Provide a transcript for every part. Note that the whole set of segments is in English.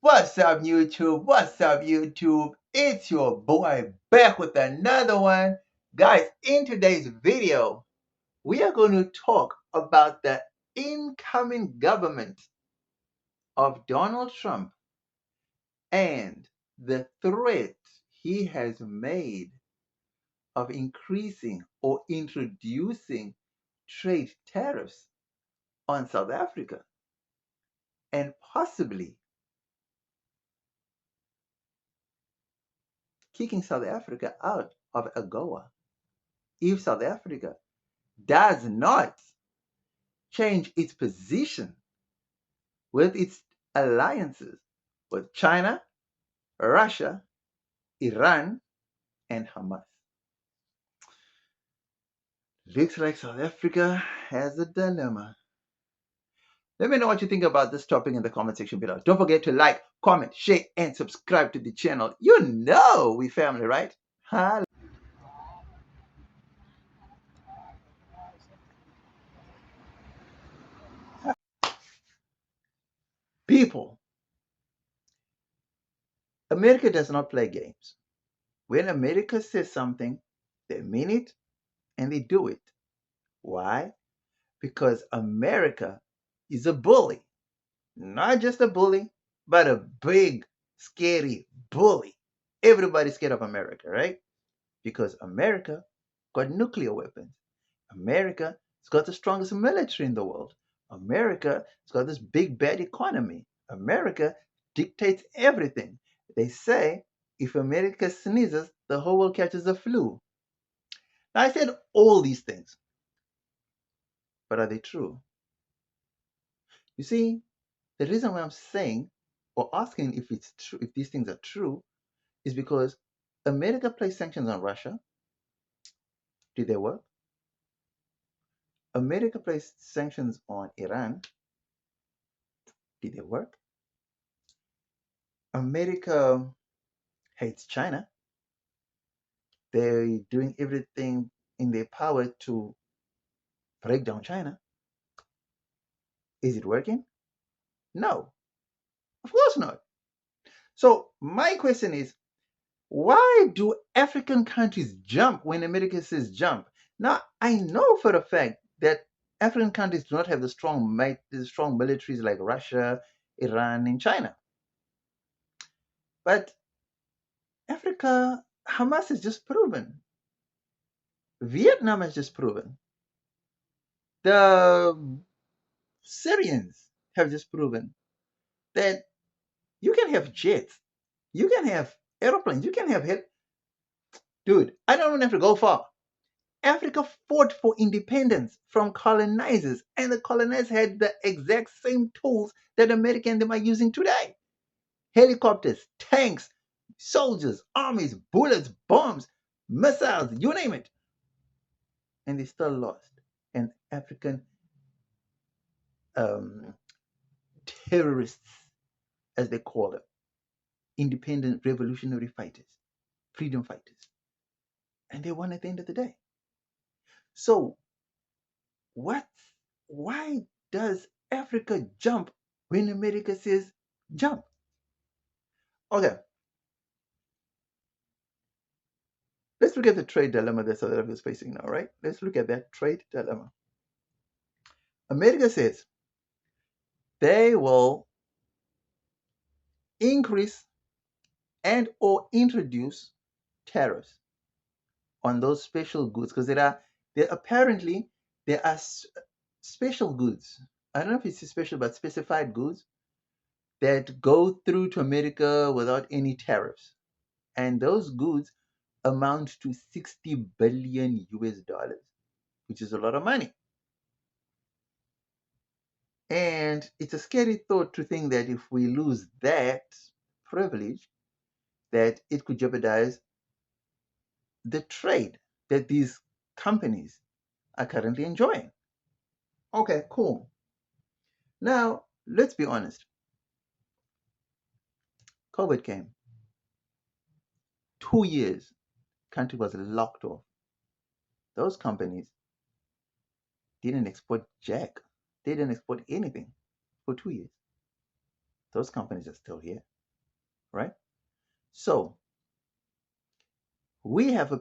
What's up, YouTube? What's up, YouTube? It's your boy back with another one. Guys, in today's video, we are going to talk about the incoming government of Donald Trump and the threat he has made of increasing or introducing trade tariffs on South Africa and possibly kicking South Africa out of AGOA if South Africa does not change its position with its alliances with China, Russia, Iran, and Hamas. Looks like South Africa has a dilemma. Let me know what you think about this topic in the comment section below. Don't forget to like, comment, share, and subscribe to the channel. You know we family, right? Hi. People, America does not play games. When America says something, they mean it and they do it. Why? Because America is a bully. Not just a bully, but a big, scary bully. Everybody's scared of America, right? Because America got nuclear weapons. America has got the strongest military in the world. America has got this big, bad economy. America dictates everything. They say if America sneezes, the whole world catches the flu. Now, I said all these things, but are they true? You see, the reason why I'm saying or asking if it's true, if these things are true, is because America placed sanctions on Russia. Did they work? America placed sanctions on Iran. Did they work? America hates China. They're doing everything in their power to break down China. Is it working? No, of course not. So my question is, why do African countries jump when America says jump? Now, I know for a fact that African countries do not have the strong militaries like Russia, Iran, and China. But Africa, Hamas has just proven. Vietnam has just proven. The Syrians have just proven that you can have jets, you can have aeroplanes, you can have Dude, I don't even have to go far. Africa fought for independence from colonizers, and the colonizers had the exact same tools that America and them are using today. Helicopters, tanks, soldiers, armies, bullets, bombs, missiles, you name it. And they still lost. And African terrorists, as they call them, independent revolutionary fighters, freedom fighters. And they won at the end of the day. So why does Africa jump when America says jump? Okay, let's look at the trade dilemma that South Africa is facing now, right? Let's look at that trade dilemma. America says they will increase and or introduce tariffs on those special goods because there are special goods. I don't know if it's special, but specified goods that go through to America without any tariffs. And those goods amount to 60 billion US dollars, which is a lot of money. And it's a scary thought to think that if we lose that privilege, that it could jeopardize the trade that these companies are currently enjoying. Okay, cool. Now, let's be honest. COVID came. 2 years, country was locked off. Those companies didn't export jack. They didn't export anything for 2 years. Those companies are still here. right? So we have a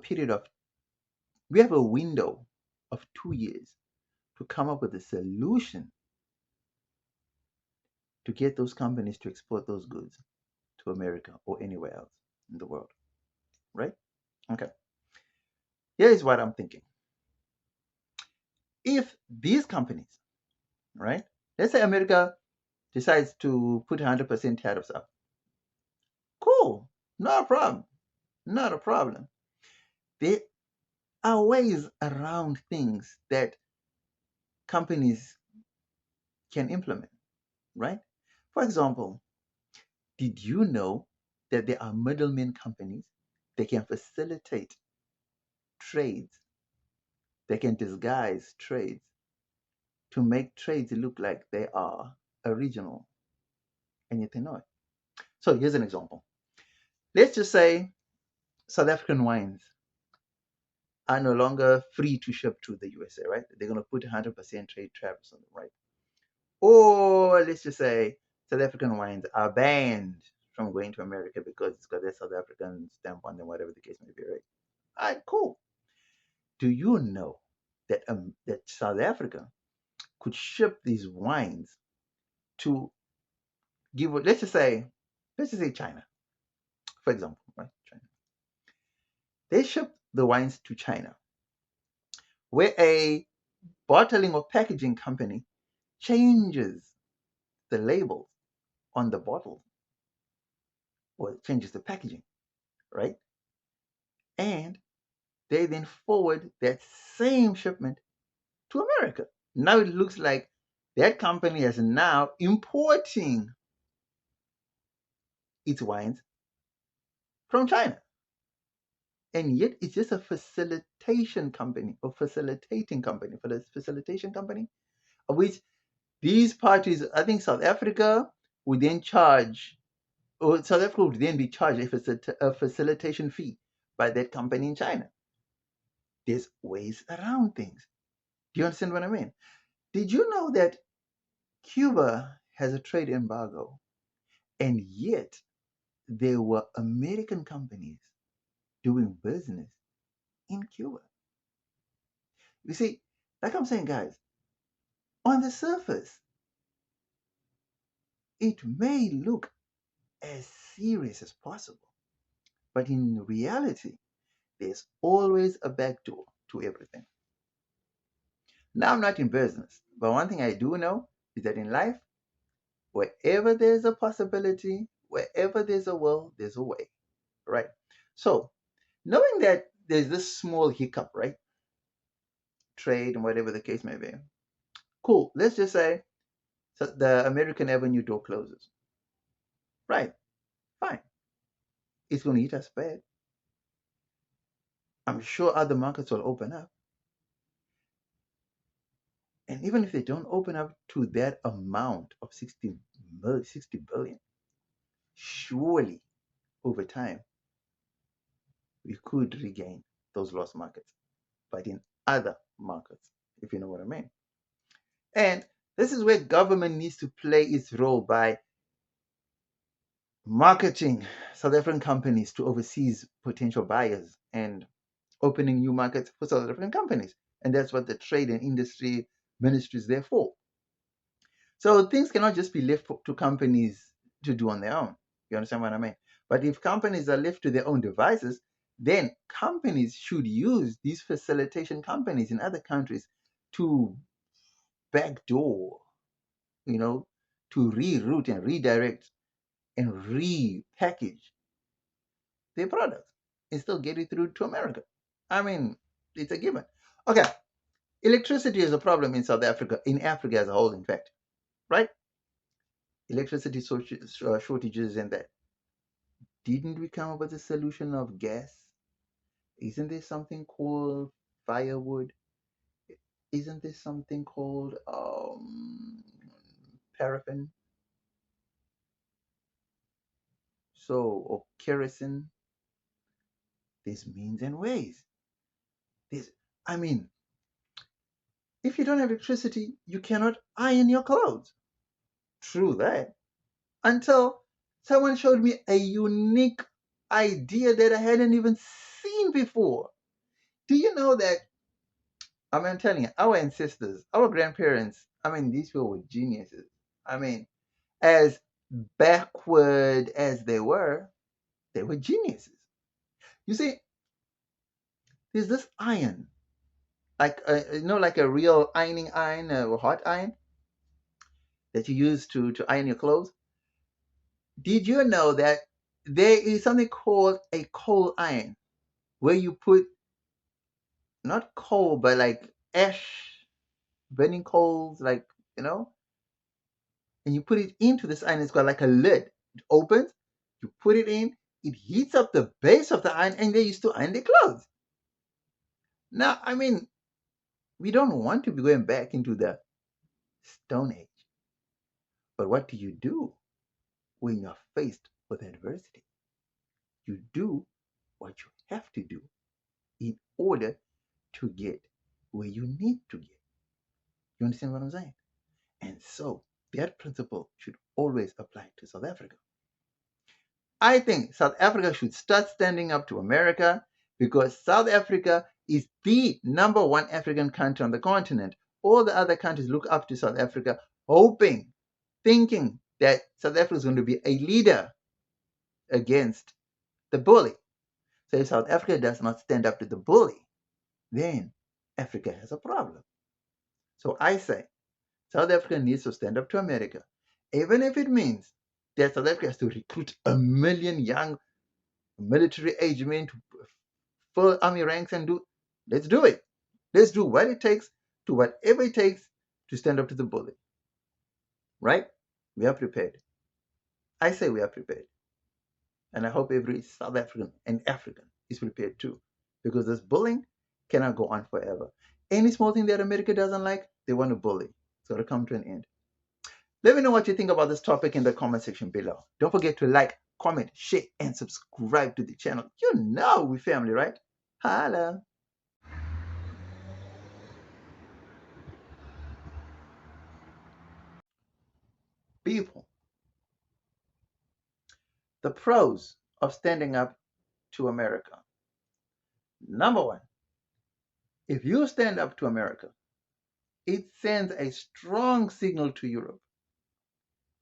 we have a window of 2 years to come up with a solution to get those companies to export those goods to America or anywhere else in the world, right? Okay. Here is what I'm thinking. If these companies, right, let's say America decides to put 100% tariffs up, cool, not a problem, not a problem. There are ways around things that companies can implement, right? For example, did you know that there are middlemen companies that can facilitate trades, that can disguise trades to make trades look like they are original and yet they're not? So here's an example. Let's just say South African wines are no longer free to ship to the USA, right? They're going to put 100% trade tariffs on them, right? Or let's just say South African wines are banned from going to America because it's got their South African stamp on them, whatever the case may be, right? All right, cool. Do you know that South Africa could ship these wines to let's just say China, for example, right? China. They ship the wines to China, where a bottling or packaging company changes the labels on the bottle or changes the packaging, right? And they then forward that same shipment to America. Now it looks like that company is now importing its wines from China. And yet it's just a facilitation company or facilitating company for the facilitation company, of which these parties, I think South Africa would then charge, or South Africa would then be charged a facilitation fee by that company in China. There's ways around things. Do you understand what I mean? Did you know that Cuba has a trade embargo, and yet there were American companies doing business in Cuba? You see, like I'm saying, guys, on the surface, it may look as serious as possible, but in reality, there's always a back door to everything. Now, I'm not in business, but one thing I do know is that in life, wherever there's a possibility, wherever there's a will, there's a way, right? So, knowing that there's this small hiccup, right? Trade and whatever the case may be. Cool. Let's just say so the American Avenue door closes. Right. Fine. It's going to hit us bad. I'm sure other markets will open up. And even if they don't open up to that amount of 60 billion, surely over time we could regain those lost markets, but in other markets, if you know what I mean. And this is where government needs to play its role by marketing South African companies to overseas potential buyers and opening new markets for South African companies. And that's what the trade and industry ministry is there for. So things cannot just be left to companies to do on their own. You understand what I mean? But if companies are left to their own devices, then companies should use these facilitation companies in other countries to backdoor, you know, to reroute and redirect and repackage their products and still get it through to America. I mean, it's a given. Okay, electricity is a problem in South Africa, in Africa as a whole, in fact, right? Electricity shortages and that. Didn't we come up with a solution of gas? Isn't there something called firewood? Isn't there something called paraffin? So, or kerosene? There's means and ways. There's, I mean, if you don't have electricity, you cannot iron your clothes. True that. Until Someone showed me a unique idea that I hadn't even seen before. Do you know that? I mean, I'm telling you, our ancestors, our grandparents, I mean, these people were geniuses. I mean, as backward as they were geniuses. You see, there's this iron, like like a real ironing iron or hot iron that you use to iron your clothes. Did you know that there is something called a coal iron, where you put not coal but like ash, burning coals, like you know, and you put it into this iron. It's got like a lid. It opens. You put it in. It heats up the base of the iron, and they used to iron their clothes. Now, I mean, we don't want to be going back into the Stone Age. But what do you do when you're faced with adversity? You do what you have to do in order to get where you need to get. You understand what I'm saying? And so that principle should always apply to South Africa. I think South Africa should start standing up to America because South Africa is the number one African country on the continent. All the other countries look up to South Africa, hoping, thinking that South Africa is going to be a leader against the bully. So if South Africa does not stand up to the bully, then Africa has a problem. So I say South Africa needs to stand up to America, even if it means that South Africa has to recruit 1 million young military age men to fill army ranks and let's do it. Let's do what it takes to whatever it takes to stand up to the bully. Right? We are prepared. I say we are prepared. And I hope every South African and African is prepared too. Because this bullying cannot go on forever. Any small thing that America doesn't like, they want to bully. It's got to come to an end. Let me know what you think about this topic in the comment section below. Don't forget to like, comment, share, and subscribe to the channel. You know we family, right? Holla. People, the pros of standing up to America. Number one, if you stand up to America, it sends a strong signal to Europe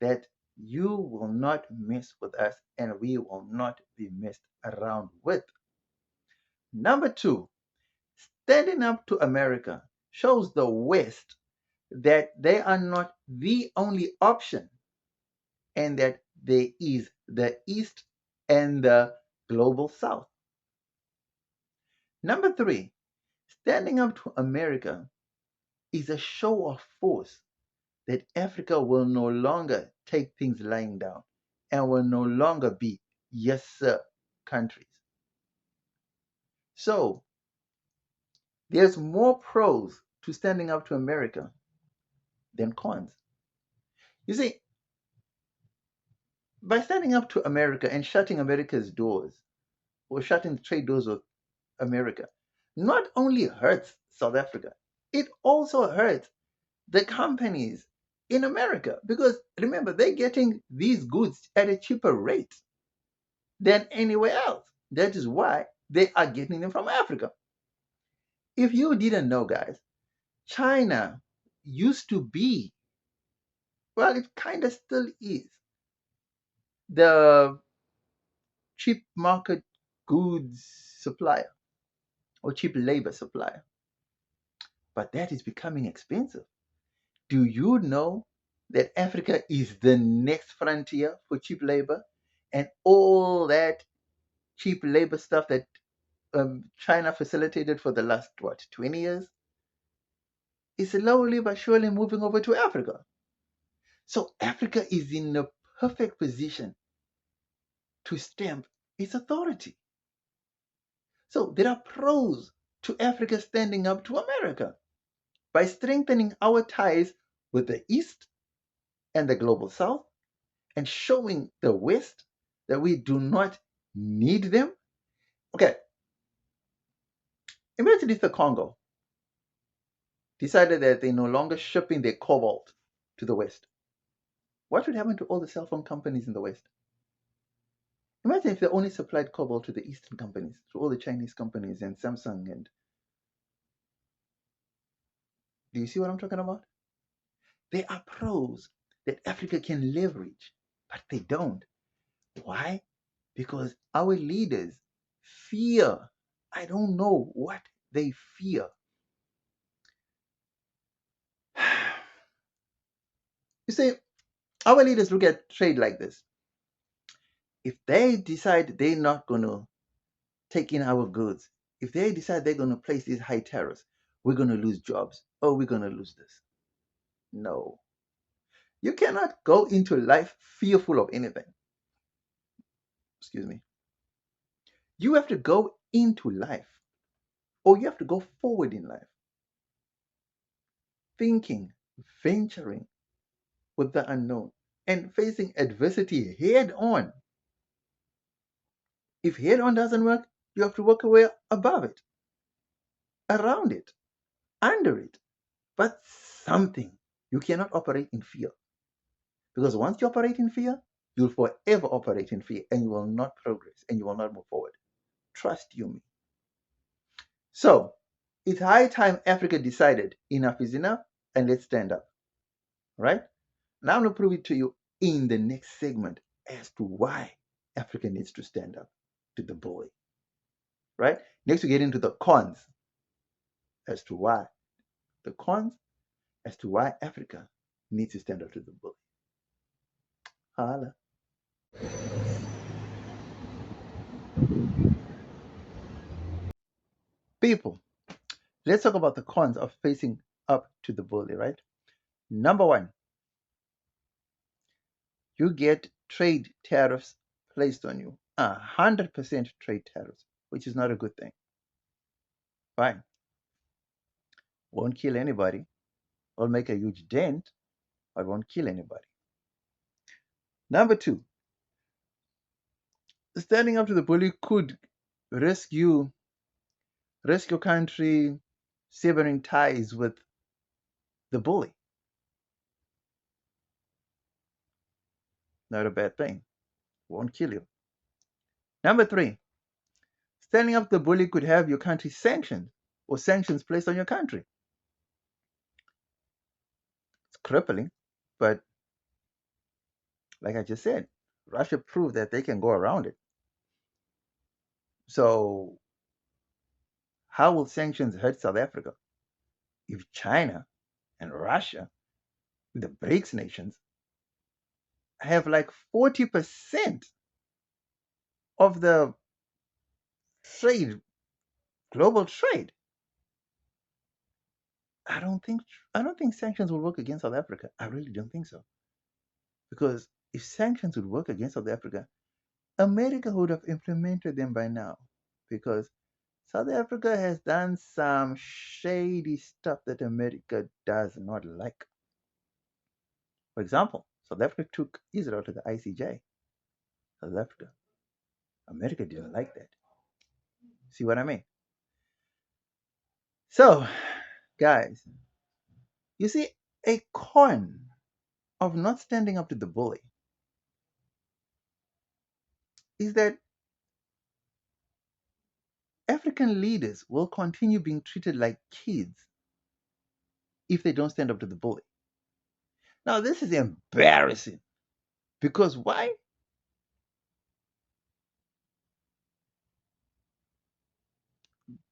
that you will not mess with us and we will not be messed around with. Number two, standing up to America shows the West that they are not the only option and that there is the East and the global South. Number three, standing up to America is a show of force that Africa will no longer take things lying down and will no longer be yes sir countries. So there's more pros to standing up to America than cons. You see, by standing up to America and shutting America's doors or shutting the trade doors of America, not only hurts South Africa, it also hurts the companies in America because remember, they're getting these goods at a cheaper rate than anywhere else. That is why they are getting them from Africa. If you didn't know, guys, China used to be, well, it kind of still is, the cheap market goods supplier or cheap labor supplier. But that is becoming expensive. Do you know that Africa is the next frontier for cheap labor? And all that cheap labor stuff that China facilitated for the last, 20 years, is slowly but surely moving over to Africa. So Africa is in a perfect position to stamp its authority. So there are pros to Africa standing up to America by strengthening our ties with the East and the global South and showing the West that we do not need them. Okay, imagine if the Congo decided that they're no longer shipping their cobalt to the West. What would happen to all the cell phone companies in the West? Imagine if they only supplied cobalt to the Eastern companies, to all the Chinese companies and Samsung. And do you see what I'm talking about? There are pros that Africa can leverage, but they don't. Why? Because our leaders fear. I don't know what they fear. You see, our leaders look at trade like this. If they decide they're not going to take in our goods, if they decide they're going to place these high tariffs, we're going to lose jobs. Oh, we're going to lose this. No. You cannot go into life fearful of anything. Excuse me. You have to go into life, or you have to go forward in life, thinking, venturing with the unknown, and facing adversity head on. If head on doesn't work, you have to work your way above it, around it, under it. But something. You cannot operate in fear. Because once you operate in fear, you'll forever operate in fear and you will not progress and you will not move forward. Trust you me. So, it's high time Africa decided enough is enough and let's stand up. Right? Now I'm going to prove it to you in the next segment as to why Africa needs to stand up to the bully. Right? Next, we get into the cons as to why. The cons as to why Africa needs to stand up to the bully. Holla. People, let's talk about the cons of facing up to the bully, right? Number one, you get trade tariffs placed on you. 100% trade tariffs, which is not a good thing. Fine. Won't kill anybody. Will make a huge dent, but won't kill anybody. Number two, standing up to the bully could risk your country severing ties with the bully. Not a bad thing. Won't kill you. Number three, standing up to the bully could have your country sanctioned or sanctions placed on your country. It's crippling, but like I just said, Russia proved that they can go around it. So, how will sanctions hurt South Africa? If China and Russia, the BRICS nations, have like 40% of the trade, global trade, I don't think sanctions will work against South Africa. I really don't think so. Because if sanctions would work against South Africa, America would have implemented them by now. Because South Africa has done some shady stuff that America does not like. For example, South Africa took Israel to the ICJ. South Africa. America didn't like that. See what I mean? So, guys, you see, a con of not standing up to the bully is that African leaders will continue being treated like kids if they don't stand up to the bully. Now, this is embarrassing because why?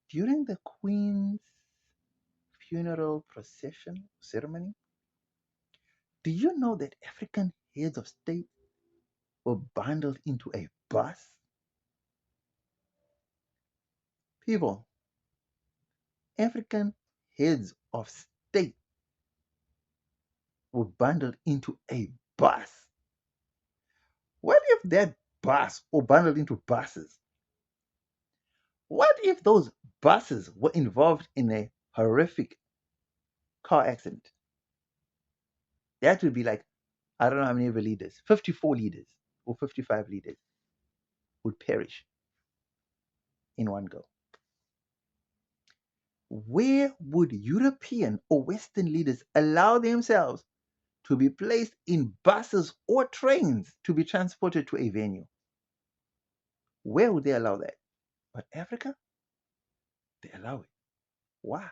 During the Queen's funeral procession ceremony, do you know that African heads of state were bundled into a bus? People, African heads of state were bundled into a bus. What if that bus or bundled into buses? What if those buses were involved in a horrific car accident? That would be like, I don't know how many of the leaders, 54 leaders or 55 leaders would perish in one go. Where would European or Western leaders allow themselves to be placed in buses or trains to be transported to a venue? Where would they allow that? But Africa, they allow it. Why?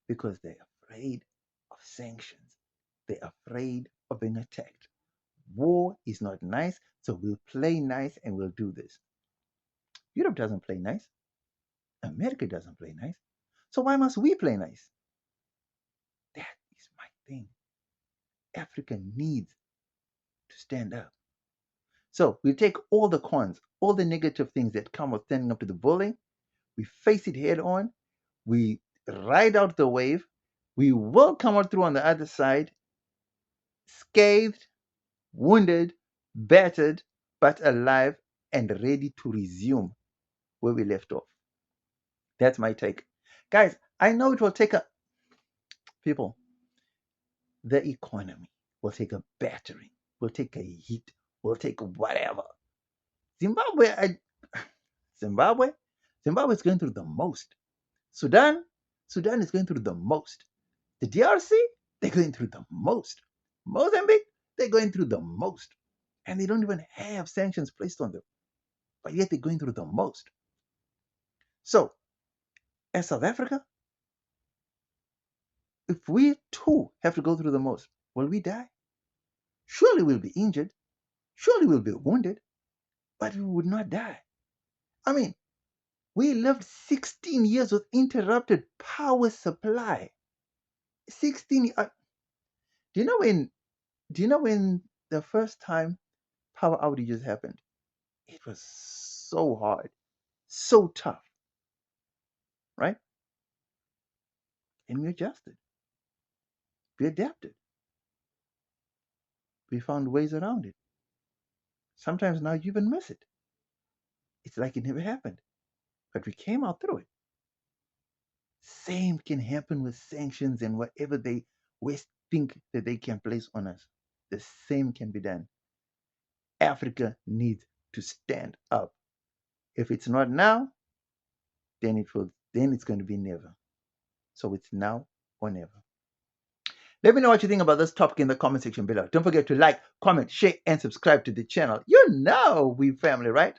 Because they're afraid of sanctions. They're afraid of being attacked. War is not nice, so we'll play nice and we'll do this. Europe doesn't play nice. America doesn't play nice. So why must we play nice? That is my thing. Africa needs to stand up. So we take all the cons, all the negative things that come with standing up to the bullying, we face it head on, we ride out the wave, we will come out through on the other side, scathed, wounded, battered, but alive and ready to resume where we left off. That's my take. Guys, I know it will take a people, the economy will take a battering, will take a hit, will take whatever. Zimbabwe, Zimbabwe, Zimbabwe is going through the most. Sudan is going through the most. The DRC, they're going through the most. Mozambique, they're going through the most. And they don't even have sanctions placed on them. But yet they're going through the most. So, as South Africa, if we too have to go through the most, will we die? Surely we'll be injured. Surely we'll be wounded. But we would not die. I mean, we lived 16 years with interrupted power supply. 16 do you know when the first time power outages happened? It was so hard, so tough, right? And we adjusted. We adapted. We found ways around it. Sometimes now you even miss it. It's like it never happened. But we came out through it. Same can happen with sanctions and whatever they West think that they can place on us. The same can be done. Africa needs to stand up. If it's not now, then it's going to be never. So it's now or never. Let me know what you think about this topic in the comment section below. Don't forget to like, comment, share, and subscribe to the channel. You know we family, right?